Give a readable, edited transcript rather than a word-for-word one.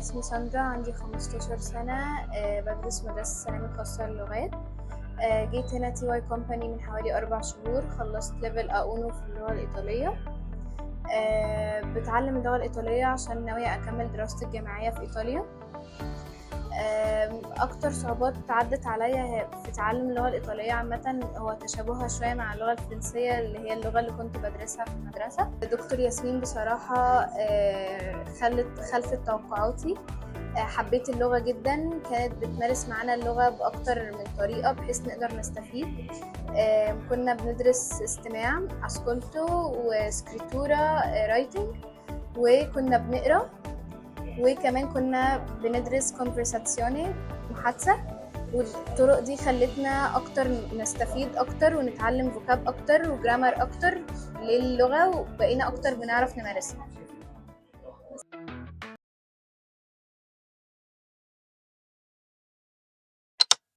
اسمي ساندرا، عندي 15 سنة. بدرس مدرسة ثانوي خاصة للغات. جيت هنا تي واي كومباني من حوالي 4 شهور. خلصت ليفل A1 في اللغة الإيطالية. بتعلم اللغة الإيطالية عشان ناوية أكمل دراستي الجامعية في إيطاليا. أكتر صعوبات عدت عليا في تعلم اللغة الإيطالية عامة هو تشابهها شوية مع اللغة الفرنسية اللي هي اللغة اللي كنت بدرسها في المدرسة. دكتور ياسمين بصراحة خلفت توقعاتي. حبيت اللغة جدا، كانت بتمارس معانا اللغة بأكتر من طريقة بحيث نقدر نستفيد. كنا بندرس استماع، اسكولتو وسكريتورا رايتنج، وكنا بنقرأ، وكمان كنا بندرس conversazione محادثة. والطرق دي خلتنا أكتر نستفيد أكتر ونتعلم فوكاب أكتر وجرامر أكتر للغة، وبقينا أكتر بنعرف نمارسها.